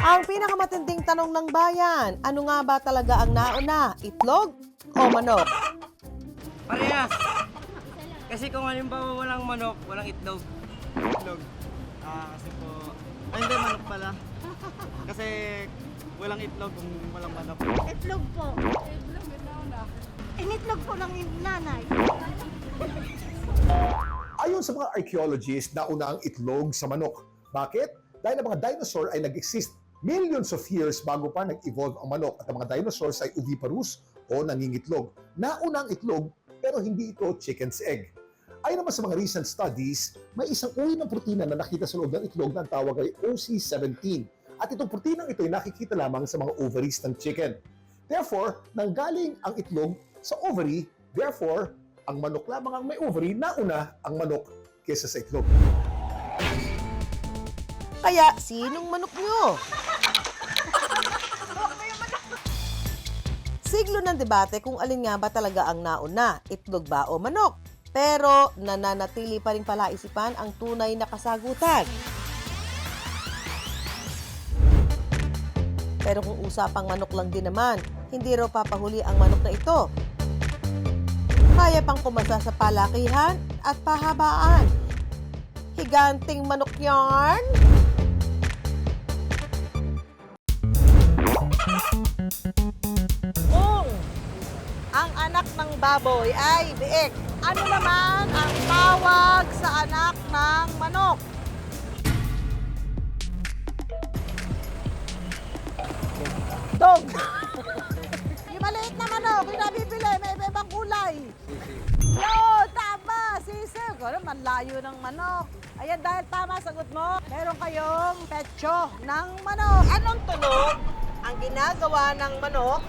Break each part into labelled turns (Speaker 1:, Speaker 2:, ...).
Speaker 1: Ang pinakamatinding tanong ng bayan, ano nga ba talaga ang nauna, itlog o manok?
Speaker 2: Parehas. Kasi kung halimbawa walang manok, walang itlog.
Speaker 3: Itlog. Kasi po, hindi manok pala. Kasi walang itlog kung walang manok.
Speaker 4: Itlog po. Initlog po ng nanay.
Speaker 5: Ayon sa mga archaeologists, nauna ang itlog sa manok. Bakit? Dahil ang mga dinosaur ay nag-exist millions of years bago pa nag-evolve ang manok at ang mga dinosaurs ay oviparous o nangingitlog. Nauna ang itlog pero hindi ito chicken's egg. Ayon naman sa mga recent studies, may isang uri ng protina na nakita sa loob ng itlog na ang tawag ay OC17. At itong protinang ito ay nakikita lamang sa mga ovaries ng chicken. Therefore, nanggaling ang itlog sa ovary, therefore, ang manok lamang ang may ovary, nauna ang manok kesa sa itlog.
Speaker 1: Kaya, sinong manok nyo? Siglo ng debate kung alin nga ba talaga ang nauna, itlog ba o manok. Pero nananatili pa rin palaisipan ang tunay na kasagutan. Pero kung usapang manok lang din naman, hindi raw papahuli ang manok na ito. Kaya pang kumasa sa palakihan at pahabaan. Higanting manok yarn? Kung ang anak ng baboy ay biik, ano naman ang tawag sa anak ng manok? Dog. Yung maliit na manok, yung nabibili, may iba-ibang kulay. Yo, tama, sisig. Ano, manlayo ng manok. Ayan, dahil tama sagot mo, meron kayong petso ng manok. Anong tunog ang ginagawa ng manok?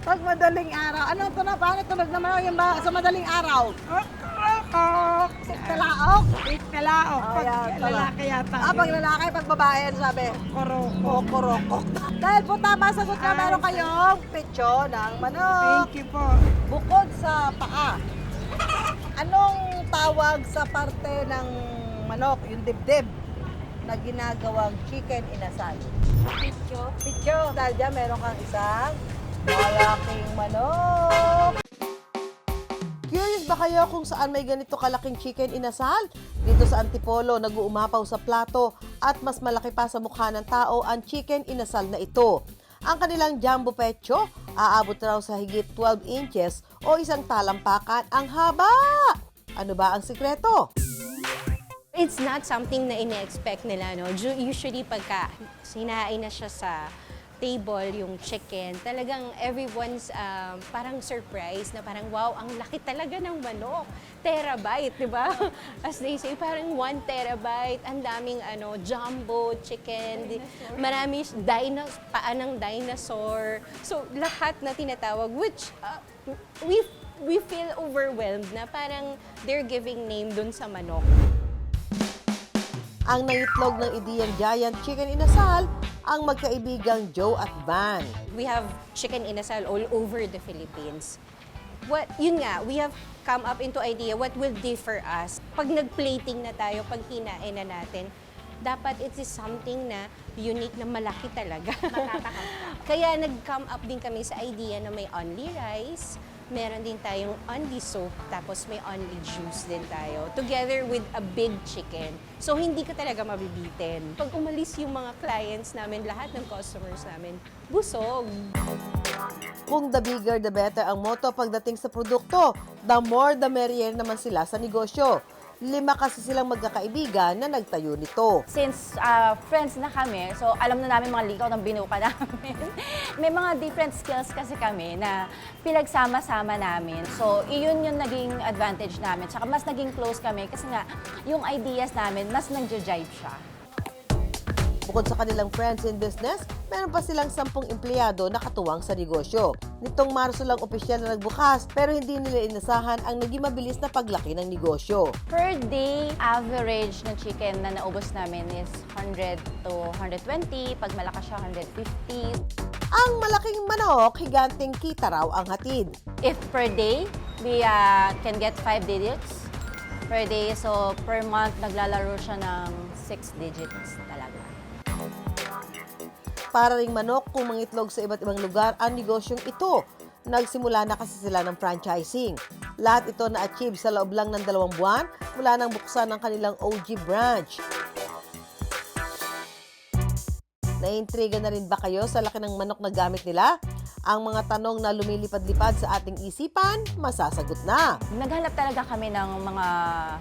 Speaker 1: Pag madaling araw. Anong tunog? Paano tunog ng manok yung sa madaling araw? Siktalaok?
Speaker 4: Itkalaok. Pag
Speaker 1: Ayan, tama.
Speaker 4: lalaki yata.
Speaker 1: Pag lalaki, pag babae, ano sabi?
Speaker 4: Koroko.
Speaker 1: Kokoroko. Dahil po tama sagot ka, meron kayong petso ng manok.
Speaker 4: Thank you po.
Speaker 1: Bukod sa paa, anong tawag sa parte ng manok, yung dibdib, na ginagawang chicken inasal?
Speaker 4: Pityo.
Speaker 1: Pityo. Dahil dyan, meron kang isang malaking manok. Curious ba kayo kung saan may ganito kalaking chicken inasal? Dito sa Antipolo, nag-uumapaw sa plato at mas malaki pa sa mukha ng tao ang chicken inasal na ito. Ang kanilang jumbo pecho, aabot raw sa higit 12 inches o isang talampakan ang haba. Ano ba ang sikreto?
Speaker 6: It's not something na ine-expect nila, no? Usually, pagka sinain na siya sa table, yung chicken, talagang everyone's parang surprised na parang, wow, ang laki talaga ng manok. Terabyte, di ba? As they say, parang 1 terabyte, ang daming jumbo chicken, marami paa ng dinosaur. So, lahat na tinatawag, which we feel overwhelmed na parang they're giving name dun sa manok.
Speaker 1: Ang nangitlog ng ideyang giant chicken inasal, ang magkaibigang Joe at Van.
Speaker 6: We have chicken inasal all over the Philippines. Yun nga, we have come up into idea what will differ us. Pag nag-plating na tayo, pag hinain na natin, dapat it is something na unique na malaki talaga. Kaya nag-come up din kami sa idea na may only rice, meron din tayong only soup, tapos may only juice din tayo, together with a big chicken. So, hindi ka talaga mabibitin. Pag umalis yung mga clients namin, lahat ng customers namin, busog.
Speaker 1: Kung the bigger, the better ang motto pagdating sa produkto, the more the merrier naman sila sa negosyo. 5 kasi silang magkakaibigan na nagtayo nito.
Speaker 7: Since friends na kami, so alam na namin mga likaw ng binuka namin. May mga different skills kasi kami na pinagsama-sama namin. So, iyon yung naging advantage namin. Tsaka mas naging close kami kasi nga yung ideas namin, mas nagja-jive siya.
Speaker 1: Bukod sa kanilang friends in business, meron pa silang 10 empleyado na katuwang sa negosyo. Nitong Marso lang opisyal na nagbukas, pero hindi nila inasahan ang naging mabilis na paglaki ng negosyo.
Speaker 7: Per day, average na chicken na naubos namin is 100 to 120. Pag malakas siya, 150.
Speaker 1: Ang malaking manok, higanting kita raw ang hatid.
Speaker 7: If per day, we can get 5 digits. per day. So, per month, naglalaro siya ng 6 digits talaga.
Speaker 1: Para ring manok kung mangitlog sa iba't ibang lugar ang negosyong ito. Nagsimula na kasi sila ng franchising. Lahat ito na-achieve sa loob lang ng 2 buwan mula nang buksan ng kanilang OG branch. Naintriga na rin ba kayo sa laki ng manok na gamit nila? Ang mga tanong na lumilipad-lipad sa ating isipan, masasagot na.
Speaker 7: Naghanap talaga kami ng mga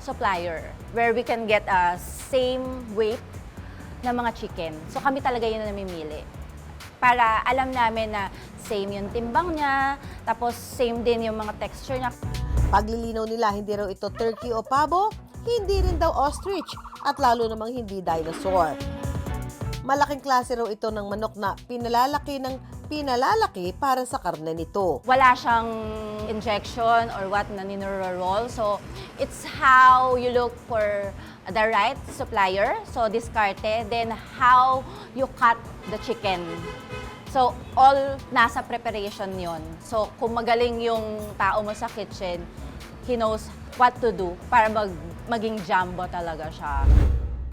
Speaker 7: supplier where we can get a same weight na mga chicken. So kami talaga yun na namimili. Para alam namin na same yung timbang niya, tapos same din yung mga texture niya.
Speaker 1: Paglilinaw nila, hindi raw ito turkey o pabo, hindi rin daw ostrich, at lalo namang hindi dinosaur. Malaking klase raw ito ng manok na pinalalaki para sa karne nito.
Speaker 7: Wala siyang injection or what na ninuro-roll. So, it's how you look for the right supplier. So, diskarte. Then, how you cut the chicken. So, all nasa preparation yon. So, kung magaling yung tao mo sa kitchen, he knows what to do para maging jumbo talaga siya.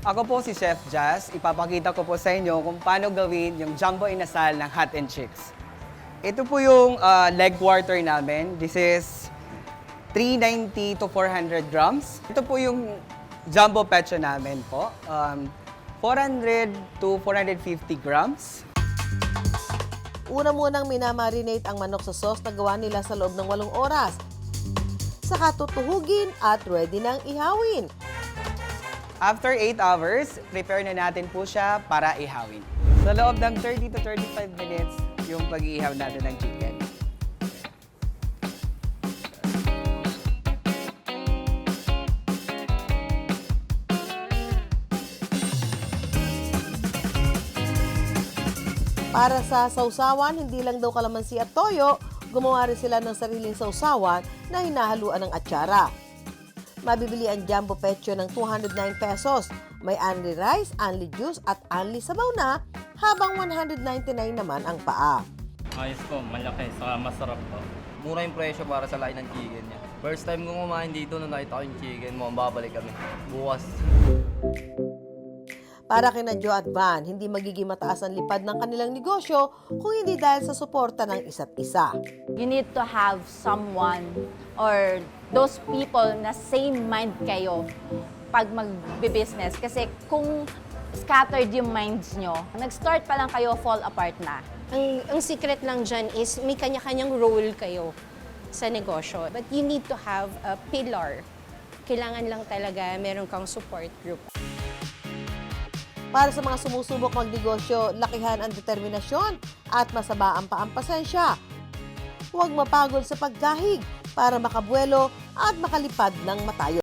Speaker 8: Ako po si Chef Jazz. Ipapakita ko po sa inyo kung paano gawin yung jumbo inasal ng Hot and Chicks. Ito po yung leg quarter namin. This is 390 to 400 grams. Ito po yung jumbo pecho namin po. 400 to 450 grams.
Speaker 1: Una munang minamarinate ang manok sa sauce na gawa nila sa loob ng 8 oras. Saka tutuhugin at ready nang ihawin.
Speaker 8: After 8 hours, prepare na natin po siya para ihawin. Sa loob ng 30 to 35 minutes, yung pag-iihaw natin ng chicken.
Speaker 1: Para sa sausawan, hindi lang daw kalamansi at toyo, gumawa rin sila ng sariling sausawan na hinahaluan ng atsara. Mabibili ang jumbo pecho ng 209 pesos. May only rice, only juice at only sabaw na, habang 199 naman ang paa.
Speaker 9: Ayos po, malaki, saka masarap po.
Speaker 2: Mura yung presyo para sa lahi ng chicken niya. First time kong kumain dito nung nakita ko yung chicken mo, babalik kami. Bukas.
Speaker 1: Para kina Joe at Van, hindi magiging mataas ang lipad ng kanilang negosyo kung hindi dahil sa suporta ng isa't isa.
Speaker 7: You need to have someone or those people na same mind kayo pag magbe-business. Kasi kung scattered yung minds nyo, nag-start pa lang kayo, fall apart na.
Speaker 6: Ang secret lang dyan is may kanya-kanyang role kayo sa negosyo. But you need to have a pillar. Kailangan lang talaga meron kang support group.
Speaker 1: Para sa mga sumusubok magnegosyo, lakihan ang determinasyon at masabaan pa ang pasensya. Huwag mapagod sa paggahig para makabuelo at makalipad ng matayo.